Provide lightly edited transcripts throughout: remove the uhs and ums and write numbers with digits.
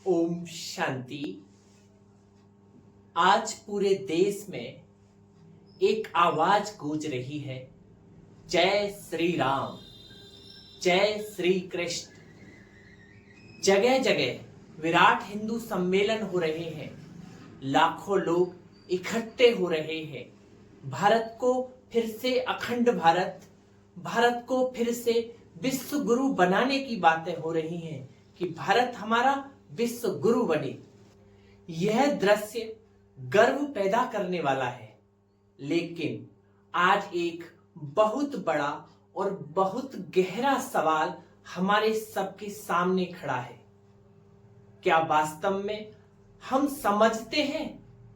ओम शांति। आज पूरे देश में एक आवाज गूंज रही है, जय श्री राम, जय श्री कृष्ण। जगह जगह विराट हिंदू सम्मेलन हो रहे हैं, लाखों लोग इकट्ठे हो रहे हैं। भारत को फिर से अखंड भारत को फिर से विश्व गुरु बनाने की बातें हो रही हैं कि भारत हमारा विश्व गुरु बने। यह दृश्य गर्व पैदा करने वाला है, लेकिन आज एक बहुत बड़ा और बहुत गहरा सवाल हमारे सबके सामने खड़ा है। क्या वास्तव में हम समझते हैं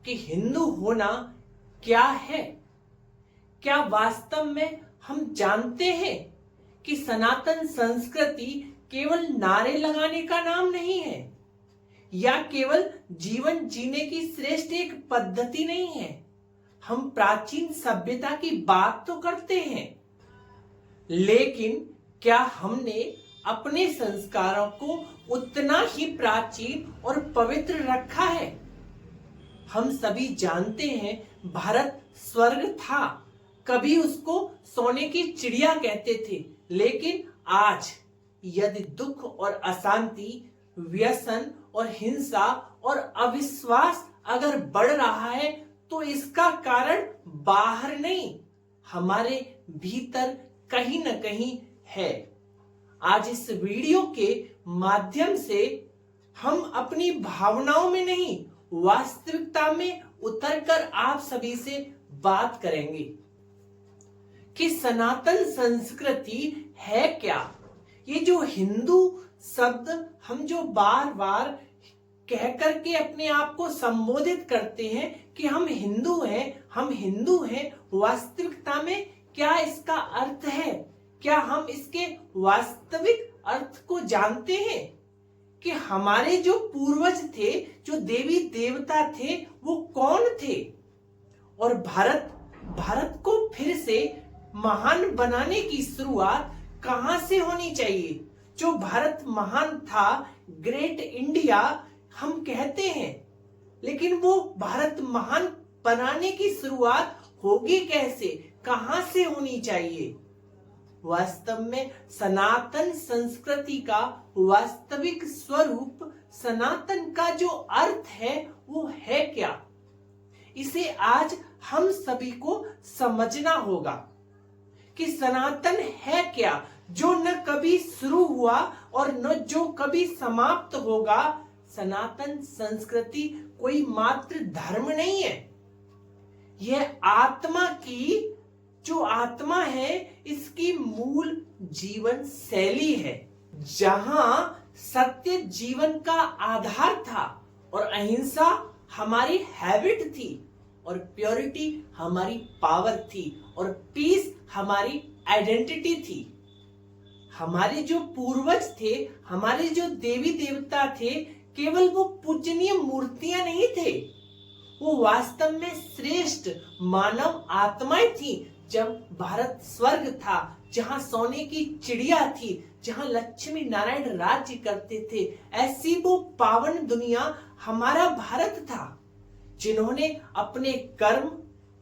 कि हिंदू होना क्या है? क्या वास्तव में हम जानते हैं कि सनातन संस्कृति केवल नारे लगाने का नाम नहीं है, या केवल जीवन जीने की श्रेष्ठ एक पद्धति नहीं है? हम प्राचीन सभ्यता की बात तो करते हैं, लेकिन क्या हमने अपने संस्कारों को उतना ही प्राचीन और पवित्र रखा है? हम सभी जानते हैं भारत स्वर्ग था, कभी उसको सोने की चिड़िया कहते थे, लेकिन आज यदि दुख और अशांति, व्यसन और हिंसा और अविश्वास अगर बढ़ रहा है तो इसका कारण बाहर नहीं, हमारे भीतर कहीं न कहीं है। आज इस वीडियो के माध्यम से हम अपनी भावनाओं में नहीं, वास्तविकता में उतरकर आप सभी से बात करेंगे कि सनातन संस्कृति है क्या। ये जो हिंदू शब्द हम जो बार बार कह करके अपने आप को संबोधित करते हैं कि हम हिंदू हैं, वास्तविकता में क्या इसका अर्थ है? क्या हम इसके वास्तविक अर्थ को जानते हैं कि हमारे जो पूर्वज थे, जो देवी देवता थे, वो कौन थे? और भारत को फिर से महान बनाने की शुरुआत कहां से होनी चाहिए? जो भारत महान था, ग्रेट इंडिया हम कहते हैं, लेकिन वो भारत महान बनाने की शुरुआत होगी कैसे, कहां से होनी चाहिए? वास्तव में सनातन संस्कृति का वास्तविक स्वरूप, सनातन का जो अर्थ है वो है क्या? इसे आज हम सभी को समझना होगा कि सनातन है क्या, जो न कभी शुरू हुआ और न जो कभी समाप्त होगा। सनातन संस्कृति कोई मात्र धर्म नहीं है, यह आत्मा की जो आत्मा है, इसकी मूल जीवन शैली है, जहां सत्य जीवन का आधार था और अहिंसा हमारी हैबिट थी और प्योरिटी हमारी पावर थी और पीस हमारी आइडेंटिटी थी। हमारे जो पूर्वज थे, हमारे जो देवी देवता थे, केवल वो पूजनीय मूर्तियां नहीं थे, वो वास्तव में श्रेष्ठ मानव आत्माएं थी। जब भारत स्वर्ग था, जहां सोने की चिड़िया थी, जहां लक्ष्मी नारायण राज्य करते थे, ऐसी वो पावन दुनिया हमारा भारत था, जिन्होंने अपने कर्म,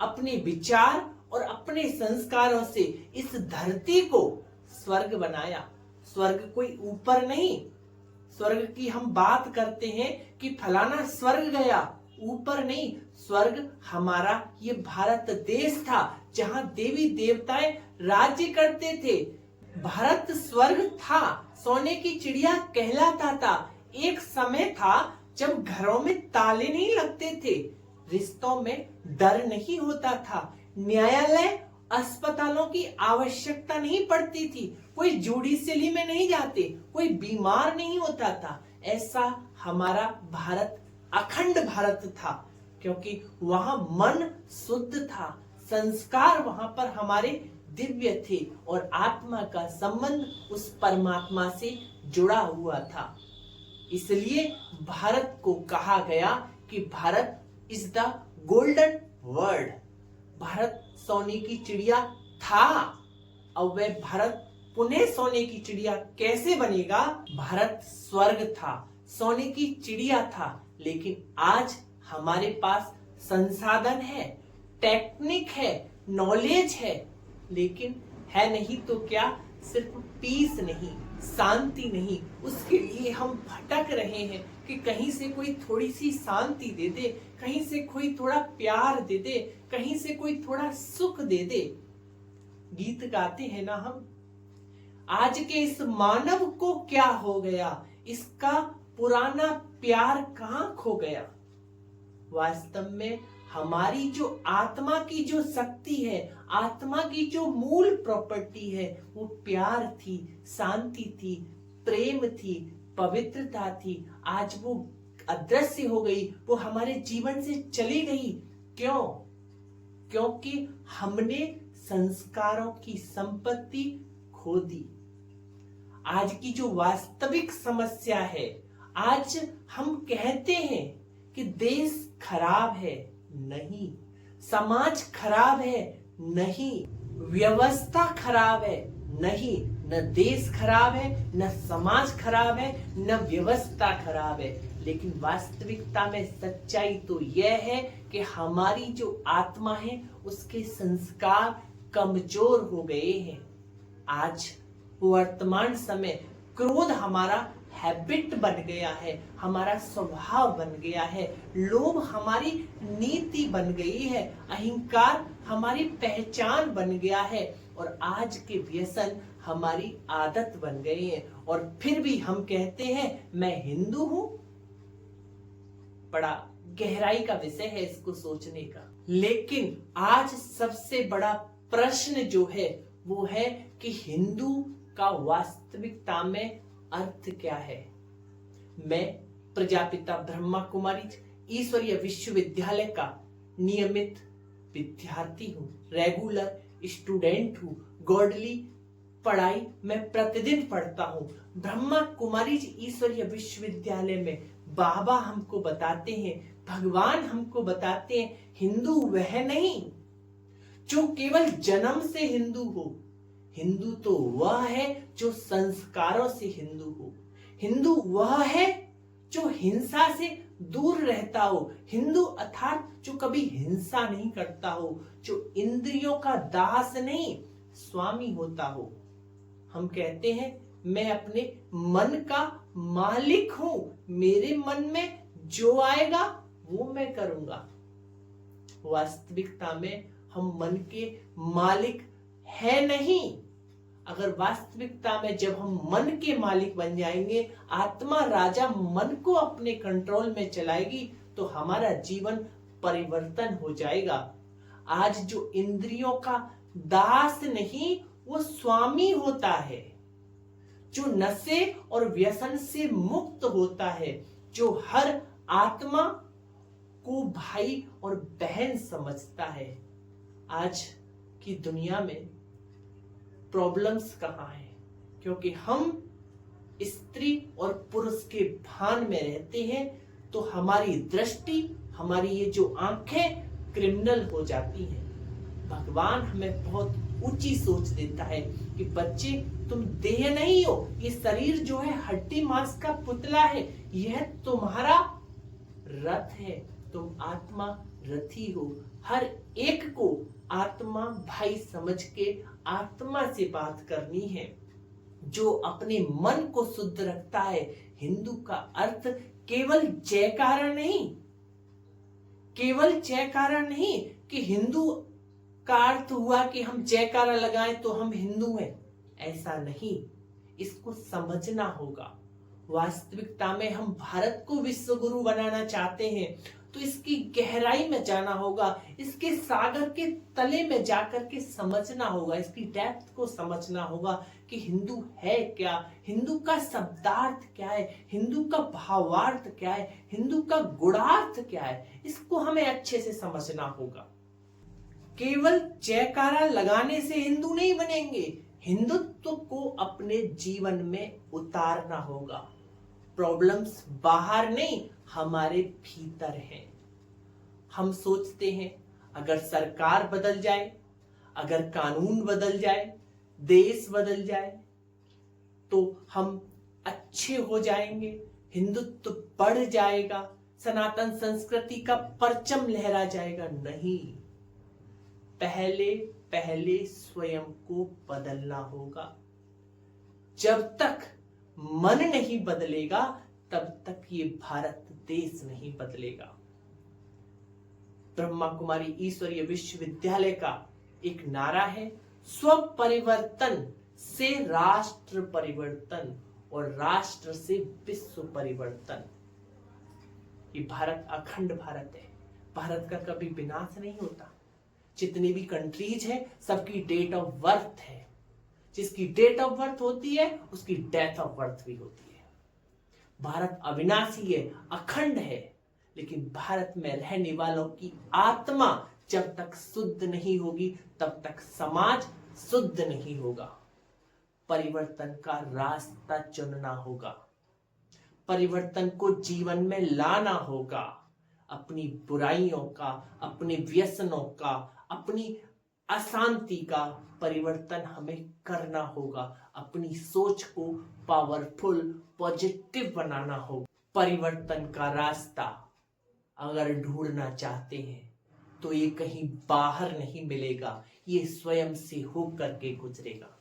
अपने विचार और अपने संस्कारों से इस धरती को स्वर्ग बनाया। स्वर्ग कोई ऊपर नहीं, स्वर्ग की हम बात करते हैं कि फलाना स्वर्ग गया, ऊपर नहीं। स्वर्ग हमारा ये भारत देश था, जहां देवी देवताएं राज्य करते थे। भारत स्वर्ग था, सोने की चिड़िया कहलाता था। एक समय था जब घरों में ताले नहीं लगते थे, रिश्तों में डर नहीं होता था, न्यायालय अस्पतालों की आवश्यकता नहीं पड़ती थी, कोई जुडिशियली में नहीं जाते, कोई बीमार नहीं होता था। ऐसा हमारा भारत अखंड भारत था, क्योंकि वहां मन शुद्ध था, संस्कार वहां पर हमारे दिव्य थे और आत्मा का संबंध उस परमात्मा से जुड़ा हुआ था। इसलिए भारत को कहा गया कि Bharat is the golden world. Bharat सोने की चिड़िया था, अब वह भारत पुनः सोने की चिड़िया कैसे बनेगा? भारत स्वर्ग था, सोने की चिड़िया था, लेकिन आज हमारे पास संसाधन है, टेक्निक है, नॉलेज है, लेकिन है नहीं तो क्या, सिर्फ पीस नहीं, शांति नहीं। उसके लिए हम भटक रहे हैं कि कहीं से कोई थोड़ी सी शांति दे दे, कहीं से कोई थोड़ा प्यार दे दे, कहीं से कोई थोड़ा सुख दे दे। गीत गाते हैं ना हम, आज के इस मानव को क्या हो गया, इसका पुराना प्यार कहां खो गया। वास्तव में हमारी जो आत्मा की जो शक्ति है, आत्मा की जो मूल प्रॉपर्टी है, वो प्यार थी, शांति थी, प्रेम थी, पवित्रता थी। आज वो अदृश्य हो गई, वो हमारे जीवन से चली गई। क्यों? क्योंकि हमने संस्कारों की संपत्ति खो दी। आज की जो वास्तविक समस्या है, आज हम कहते हैं कि देश खराब है, नहीं। समाज खराब है, नहीं। व्यवस्था खराब है, नहीं। न देश खराब है, न समाज खराब है, न व्यवस्था खराब है। लेकिन वास्तविकता में सच्चाई तो यह है कि हमारी जो आत्मा है, उसके संस्कार कमजोर हो गए हैं। आज वर्तमान समय क्रोध हमारा हैबिट बन गया है, हमारा स्वभाव बन गया है, लोभ हमारी नीति बन गई है, अहंकार हमारी पहचान बन गया है, और आज के व्यसन हमारी आदत बन गए हैं। और फिर भी हम कहते हैं मैं हिंदू हूं। बड़ा गहराई का विषय है इसको सोचने का। लेकिन आज सबसे बड़ा प्रश्न जो है वो है कि हिंदू का वास्तविकता में अर्थ क्या है। मैं प्रजापिता ब्रह्मा कुमारी ईश्वरीय विश्वविद्यालय का नियमित विद्यार्थी हूँ, रेगुलर स्टूडेंट हूँ। गॉडली पढ़ाई मैं प्रतिदिन पढ़ता हूँ। ब्रह्मा कुमारी ईश्वरीय विश्वविद्यालय में बाबा हमको बताते हैं, भगवान हमको बताते हैं, हिंदू वह नहीं जो केवल जन्म से हिंदू हो। हिंदू तो वह है जो संस्कारों से हिंदू हो। हिंदू वह है जो हिंसा से दूर रहता हो। हिंदू अर्थात जो कभी हिंसा नहीं करता हो, जो इंद्रियों का दास नहीं स्वामी होता हो। हम कहते हैं मैं अपने मन का मालिक हूं, मेरे मन में जो आएगा वो मैं करूंगा। वास्तविकता में हम मन के मालिक है नहीं। अगर वास्तविकता में जब हम मन के मालिक बन जाएंगे, आत्मा राजा मन को अपने कंट्रोल में चलाएगी, तो हमारा जीवन परिवर्तन हो जाएगा। आज जो इंद्रियों का दास नहीं वो स्वामी होता है, जो नशे और व्यसन से मुक्त होता है, जो हर आत्मा को भाई और बहन समझता है। आज की दुनिया में प्रॉब्लम्स कहाँ है? क्योंकि हम स्त्री और पुरुष के भान में रहते हैं, तो हमारी दृष्टि, हमारी ये जो आंखें क्रिमिनल हो जाती हैं। भगवान हमें बहुत ऊंची सोच देता है कि बच्चे तुम देह नहीं हो, ये शरीर जो है हड्डी मांस का पुतला है, यह तुम्हारा रथ है, तुम आत्मा रथी हो। हर एक को आत्मा भाई समझ के आत्मा से बात करनी है। जो अपने मन को शुद्ध रखता है, हिंदू का अर्थ केवल जयकारा नहीं, केवल जयकारा नहीं कि हिंदू का अर्थ हुआ कि हम जयकारा लगाएं तो हम हिंदू हैं, ऐसा नहीं। इसको समझना होगा। वास्तविकता में हम भारत को विश्व गुरु बनाना चाहते हैं, तो इसकी गहराई में जाना होगा, इसके सागर के तले में जाकर के समझना होगा, इसकी डेप्थ को समझना होगा कि हिंदू है क्या, हिंदू का शब्दार्थ क्या है, हिंदू का भावार्थ क्या है, हिंदू का गुणार्थ क्या है। इसको हमें अच्छे से समझना होगा। केवल जयकारा लगाने से हिंदू नहीं बनेंगे, हिंदुत्व को अपने जीवन में उतारना होगा। प्रॉब्लम्स बाहर नहीं, हमारे भीतर है। हम सोचते हैं अगर सरकार बदल जाए, अगर कानून बदल जाए, देश बदल जाए, तो हम अच्छे हो जाएंगे, हिंदुत्व बढ़ जाएगा, सनातन संस्कृति का परचम लहरा जाएगा। नहीं, पहले पहले स्वयं को बदलना होगा। जब तक मन नहीं बदलेगा तब तक ये भारत देश नहीं बदलेगा। ब्रह्मा कुमारी ईश्वरीय विश्वविद्यालय का एक नारा है, स्व परिवर्तन से राष्ट्र परिवर्तन और राष्ट्र से विश्व परिवर्तन। ये भारत अखंड भारत है, भारत का कभी विनाश नहीं होता। जितनी भी कंट्रीज है सबकी डेट ऑफ बर्थ है, जिसकी डेट ऑफ बर्थ होती है उसकी डेथ ऑफ बर्थ भी होती है। भारत अविनाशी है, अखंड है, लेकिन भारत में रहने वालों की आत्मा जब तक शुद्ध नहीं होगी तब तक समाज शुद्ध नहीं होगा। परिवर्तन का रास्ता चुनना होगा, परिवर्तन को जीवन में लाना होगा। अपनी बुराइयों का, अपने व्यसनों का, अपनी अशांति का परिवर्तन हमें करना होगा। अपनी सोच को पावरफुल, पॉजिटिव बनाना होगा। परिवर्तन का रास्ता अगर ढूंढना चाहते हैं तो ये कहीं बाहर नहीं मिलेगा, ये स्वयं से होकर के गुजरेगा।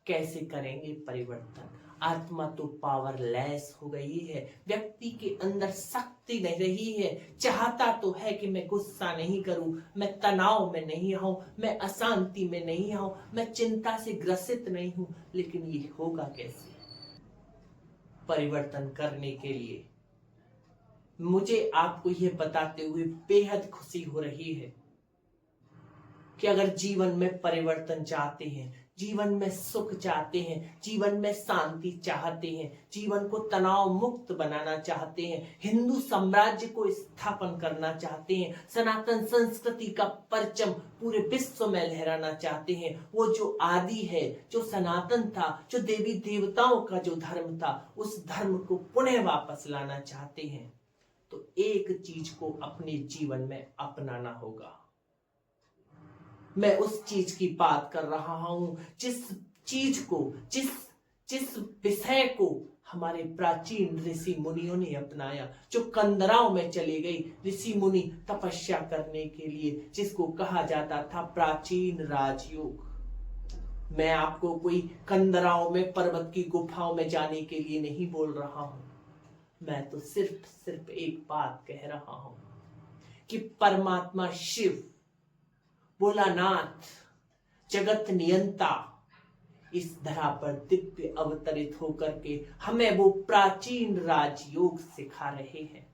कैसे करेंगे परिवर्तन? आत्मा तो पावरलेस हो गई है, व्यक्ति के अंदर शक्ति नहीं रही है। चाहता तो है कि मैं गुस्सा नहीं करूं, मैं तनाव में नहीं आऊं, मैं अशांति में नहीं आऊं, मैं चिंता से ग्रसित नहीं हूं, लेकिन ये होगा कैसे? परिवर्तन करने के लिए मुझे आपको यह बताते हुए बेहद खुशी हो रही है कि अगर जीवन में परिवर्तन चाहते हैं, जीवन में सुख चाहते हैं, जीवन में शांति चाहते हैं, जीवन को तनाव मुक्त बनाना चाहते हैं, हिंदू साम्राज्य को स्थापन करना चाहते हैं, सनातन संस्कृति का परचम पूरे विश्व में लहराना चाहते हैं, वो जो आदि है, जो सनातन था, जो देवी देवताओं का जो धर्म था, उस धर्म को पुनः वापस लाना चाहते हैं, तो एक चीज को अपने जीवन में अपनाना होगा। मैं उस चीज की बात कर रहा हूं जिस चीज को, जिस विषय को हमारे प्राचीन ऋषि मुनियों ने अपनाया, जो कंदराओं में चले गई ऋषि मुनि तपस्या करने के लिए, जिसको कहा जाता था प्राचीन राजयोग। मैं आपको कोई कंदराओं में, पर्वत की गुफाओं में जाने के लिए नहीं बोल रहा हूं। मैं तो सिर्फ एक बात कह रहा हूं कि परमात्मा शिव, भोलानाथ, जगत नियंता इस धरा पर दिव्य अवतरित होकर के हमें वो प्राचीन राजयोग सिखा रहे हैं।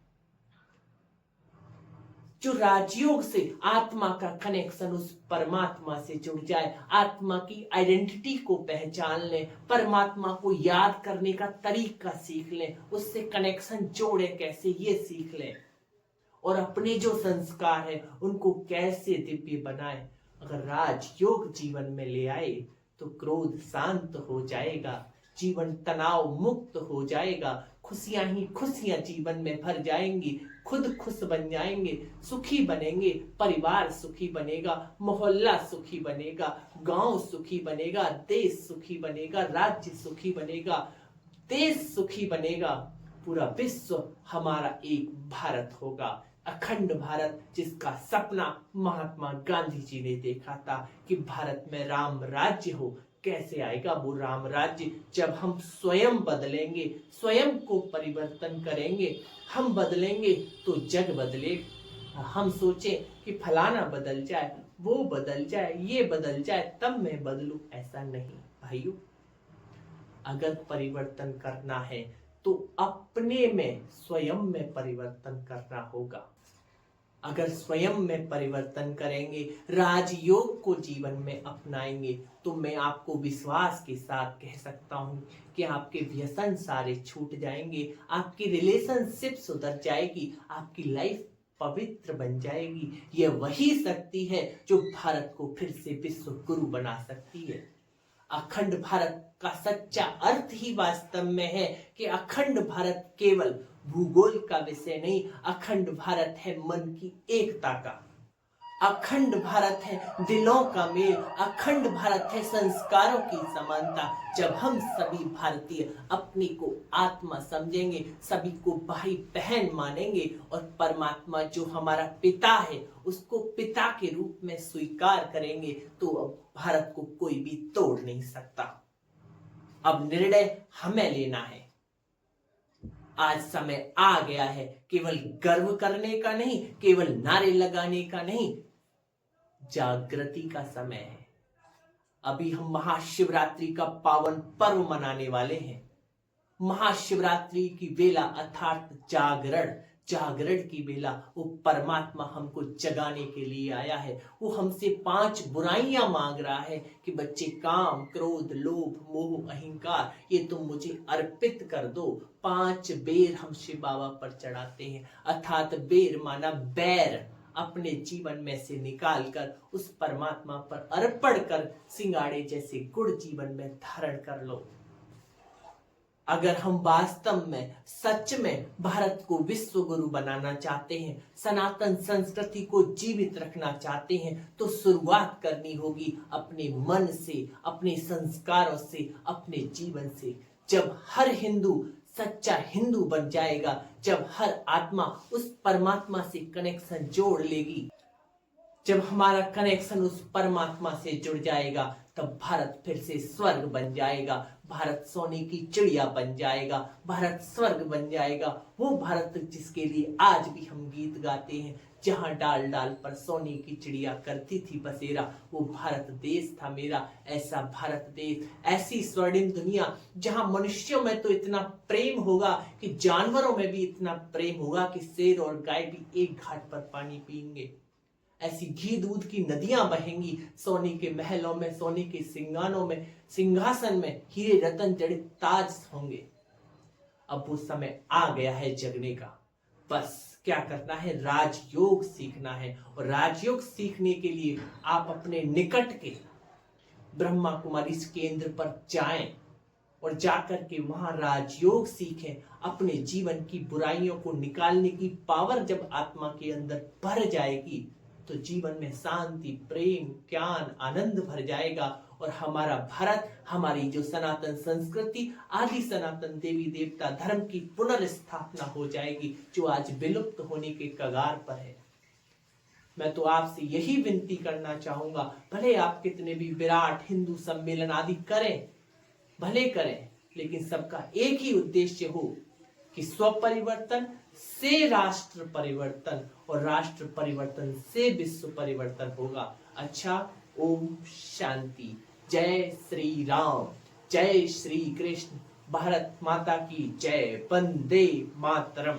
जो राजयोग से आत्मा का कनेक्शन उस परमात्मा से जुड़ जाए, आत्मा की आइडेंटिटी को पहचान लें, परमात्मा को याद करने का तरीका सीख लें, उससे कनेक्शन जोड़े कैसे ये सीख लें, और अपने जो संस्कार है उनको कैसे दिव्य बनाए। अगर राजयोग जीवन में ले आए तो क्रोध शांत हो जाएगा, जीवन तनाव मुक्त हो जाएगा, खुशियां ही खुशियां जीवन में भर जाएंगी, खुद खुश बन जाएंगे, सुखी बनेंगे, परिवार सुखी बनेगा, मोहल्ला सुखी बनेगा, गांव सुखी बनेगा, देश सुखी बनेगा, राज्य सुखी बनेगा, देश सुखी बनेगा, पूरा विश्व हमारा एक भारत होगा, अखंड भारत, जिसका सपना महात्मा गांधी जी ने देखा था कि भारत में राम राज्य हो। कैसे आएगा वो राम राज्य? जब हम स्वयं बदलेंगे, स्वयं को परिवर्तन करेंगे। हम बदलेंगे तो जग बदलेगा। हम सोचें कि फलाना बदल जाए, वो बदल जाए, ये बदल जाए, तब मैं बदलूं, ऐसा नहीं भाइयों। अगर परिवर्तन करना है तो अपने में, स्वयं में परिवर्तन करना होगा। अगर स्वयं में परिवर्तन करेंगे, राजयोग को जीवन में अपनाएंगे, तो मैं आपको विश्वास के साथ कह सकता हूं कि आपके व्यसन सारे छूट जाएंगे, आपकी रिलेशनशिप सुधर जाएगी, आपकी लाइफ पवित्र बन जाएगी। यह वही शक्ति है जो भारत को फिर से विश्व गुरु बना सकती है। अखंड भारत का सच्चा अर्थ ही वास्तव में है कि अखंड भारत केवल भूगोल का विषय नहीं, अखंड भारत है मन की एकता का। अखंड भारत है दिलों का मेल, अखंड भारत है संस्कारों की समानता। जब हम सभी भारतीय अपने को आत्मा समझेंगे, सभी को भाई बहन मानेंगे और परमात्मा जो हमारा पिता है उसको पिता के रूप में स्वीकार करेंगे, तो अब भारत को कोई भी तोड़ नहीं सकता। अब निर्णय हमें लेना है। आज समय आ गया है केवल गर्व करने का नहीं, केवल नारे लगाने का नहीं, जागृति का समय है। अभी हम महाशिवरात्रि का पावन पर्व मनाने वाले हैं। महाशिवरात्रि की बेला अर्थात जागरण, जागरण की बेला वो परमात्मा हमको जगाने के लिए आया है। वो हमसे 5 बुराइयां मांग रहा है कि बच्चे काम, क्रोध, लोभ, मोह, अहंकार ये तुम मुझे अर्पित कर दो। 5 बेर हम शिव बाबा पर चढ़ाते हैं, अर्थात बेर माना बैर, अपने जीवन में से निकालकर उस परमात्मा पर अर्पण कर सिंगाड़े जैसे गुड़ जीवन में धारण कर लो। अगर हम वास्तव में सच में भारत को विश्व गुरु बनाना चाहते हैं, सनातन संस्कृति को जीवित रखना चाहते हैं, तो शुरुआत करनी होगी अपने मन से, अपने संस्कारों से, अपने जीवन से। जब हर हिंदू सच्चा हिंदू बन जाएगा, जब हर आत्मा उस परमात्मा से कनेक्शन जोड़ लेगी, जब हमारा कनेक्शन उस परमात्मा से जुड़ जाएगा, तब भारत फिर से स्वर्ग बन जाएगा। भारत सोने की चिड़िया बन जाएगा, भारत स्वर्ग बन जाएगा। वो भारत जिसके लिए आज भी हम गीत गाते हैं, जहां डाल डाल पर सोने की चिड़िया करती थी बसेरा, वो भारत देश था मेरा। ऐसा भारत देश, ऐसी स्वर्णिम दुनिया जहां मनुष्यों में तो इतना प्रेम होगा कि जानवरों में भी इतना प्रेम होगा कि शेर और गाय भी एक घाट पर पानी पिएंगे। ऐसी घी दूध की नदियां बहेंगी, सोने के महलों में, सोने के सिंगानों में, सिंहासन में हीरे रतन जड़ित ताज होंगे। अब वो समय आ गया है जगने का। बस क्या करना है, राजयोग सीखना है। और राजयोग सीखने के लिए आप अपने निकट के ब्रह्मा कुमारी केंद्र पर जाएं और जाकर के वहां राजयोग सीखें। अपने जीवन की बुराइयों को निकालने की पावर जब आत्मा के अंदर भर जाएगी, तो जीवन में शांति, प्रेम, ज्ञान, आनंद भर जाएगा। और हमारा भारत, हमारी जो सनातन संस्कृति, आदि सनातन देवी देवता धर्म की पुनर्स्थापना हो जाएगी, जो आज विलुप्त होने के कगार पर है। मैं तो आपसे यही विनती करना चाहूंगा, भले आप कितने भी विराट हिंदू सम्मेलन आदि करें, भले करें, लेकिन सबका एक ही उद्देश्य हो कि स्व परिवर्तन से राष्ट्र परिवर्तन और राष्ट्र परिवर्तन से विश्व परिवर्तन होगा। अच्छा, ओम शांति। जय श्री राम, जय श्री कृष्ण, भारत माता की जय, वंदे मातरम।